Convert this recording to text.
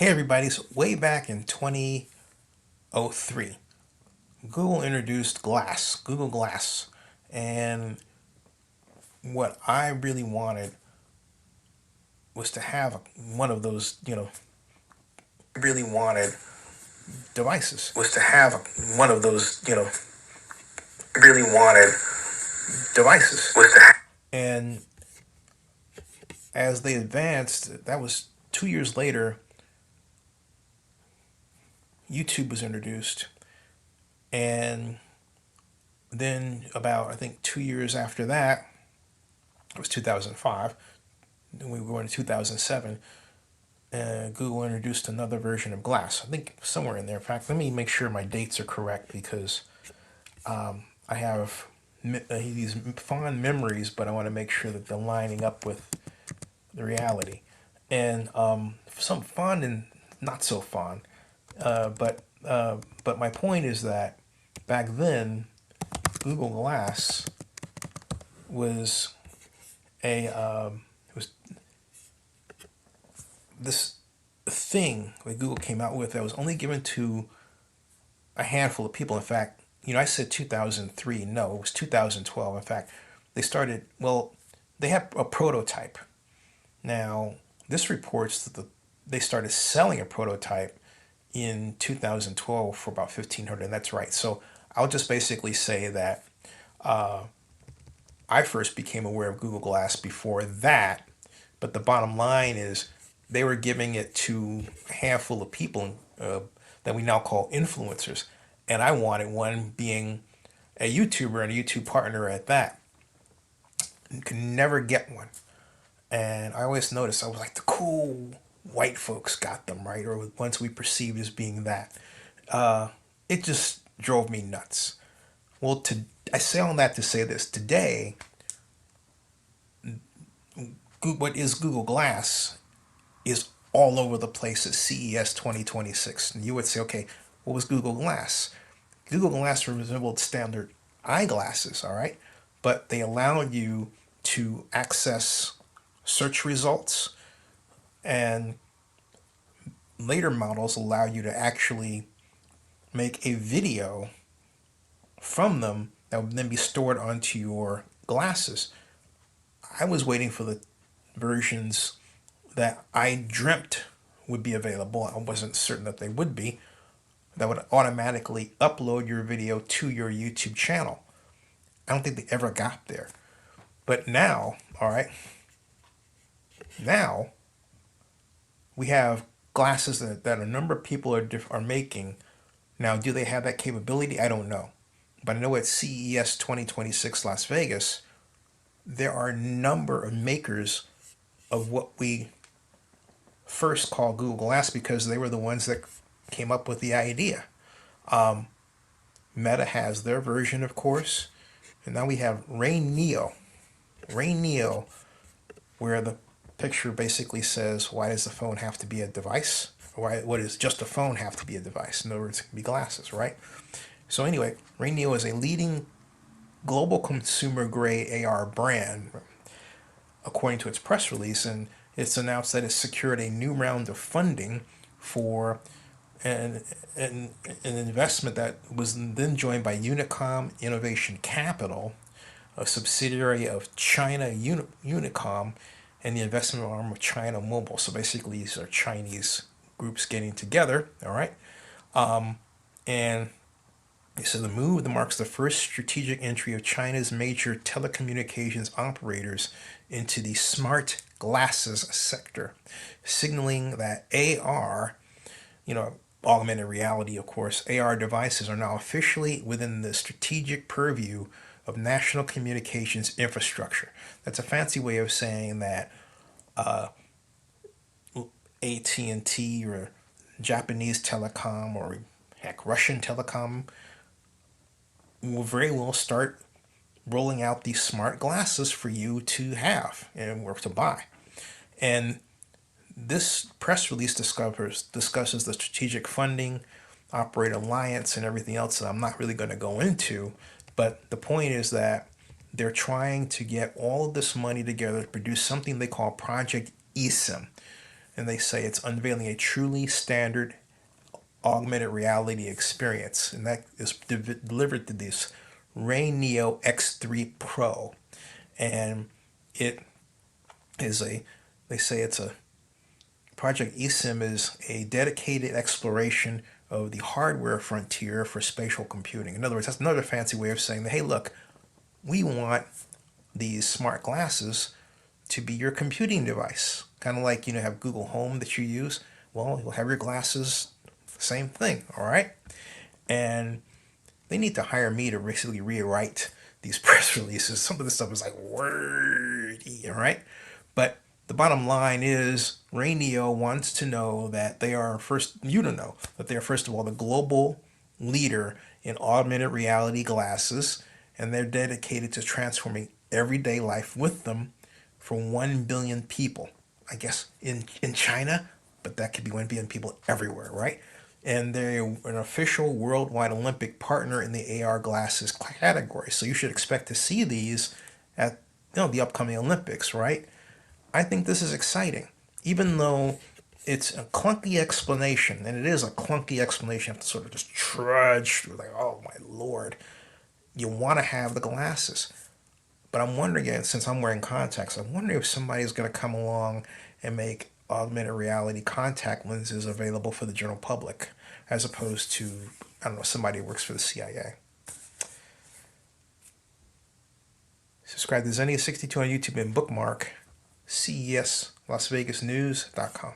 Hey everybody, so way back in 2003, Google introduced Google Glass. And what I really wanted was to have one of those, really wanted devices. Was to have one of those, really wanted devices. And as they advanced, that was 2 years later, YouTube was introduced. And then about, I think, 2 years after that, it was 2005, then we were going to 2007, Google introduced another version of Glass. I think somewhere in there. In fact, let me make sure my dates are correct because I have these fond memories, but I want to make sure that they're lining up with the reality. And some fond and not so fond. But my point is that back then, Google Glass was was this thing that Google came out with that was only given to a handful of people. In fact, I said 2003. No, it was 2012. In fact, they had a prototype. Now, this reports that they started selling a prototype in 2012 for about 1,500. And that's right. So I'll just basically say that I first became aware of Google Glass before that. But the bottom line is they were giving it to a handful of people that we now call influencers. And I wanted one, being a YouTuber and a YouTube partner at that. You could never get one. And I always noticed I was like, the cool white folks got them, right? Or ones we perceived as being that. It just drove me nuts. Well, I say all that to say this. Today, what is Google Glass is all over the place at CES 2026. And you would say, okay, what was Google Glass? Google Glass resembled standard eyeglasses, all right? But they allowed you to access search results, and later models allow you to actually make a video from them that would then be stored onto your glasses. I was waiting for the versions that I dreamt would be available. I wasn't certain that they would be. That would automatically upload your video to your YouTube channel. I don't think they ever got there. But now, all right, now we have glasses that a number of people are making. Now, do they have that capability? I don't know. But I know at CES 2026 Las Vegas, there are a number of makers of what we first call Google Glass because they were the ones that came up with the idea. Meta has their version, of course, and now we have RayNeo. RayNeo, where the picture basically says, why does the phone have to be a device? What does just a phone have to be a device? In other words, it can be glasses, right? So anyway, RayNeo is a leading global consumer-grade AR brand, according to its press release, and it's announced that it secured a new round of funding for an investment that was then joined by Unicom Innovation Capital, a subsidiary of China Unicom, and the investment arm of China Mobile. So basically, these are Chinese groups getting together, all right? And so the move that marks the first strategic entry of China's major telecommunications operators into the smart glasses sector, signaling that AR, augmented reality, of course, AR devices are now officially within the strategic purview of national communications infrastructure. That's a fancy way of saying that AT&T or Japanese telecom or heck, Russian telecom will very well start rolling out these smart glasses for you to have and or to buy. And this press release discusses the strategic funding, operator alliance, and everything else that I'm not really going to go into. But the point is that they're trying to get all of this money together to produce something they call Project eSIM. and they say it's unveiling a truly standard augmented reality experience, and that is delivered to this RayNeo X3 Pro, and it is they say it's a Project eSIM is a dedicated exploration of the hardware frontier for spatial computing. In other words, that's another fancy way of saying that, hey, look, we want these smart glasses to be your computing device. Kind of like, have Google Home that you use. Well, you'll have your glasses, same thing, all right? And they need to hire me to basically rewrite these press releases. Some of this stuff is like wordy, all right? But the bottom line is RayNeo wants to know that they are first, you to know that they are first of all the global leader in augmented reality glasses, and they're dedicated to transforming everyday life with them for 1 billion people. I guess in China, but that could be 1 billion people everywhere, right? And they're an official worldwide Olympic partner in the AR glasses category. So you should expect to see these at the upcoming Olympics, right? I think this is exciting, even though it's a clunky explanation, and it is a clunky explanation. You have to sort of just trudge through, like, oh my Lord, you want to have the glasses. But I'm wondering, since I'm wearing contacts, I'm wondering if somebody's going to come along and make augmented reality contact lenses available for the general public, as opposed to, I don't know, somebody who works for the CIA. Subscribe to Xenia62 on YouTube and bookmark CES Las Vegas News.com.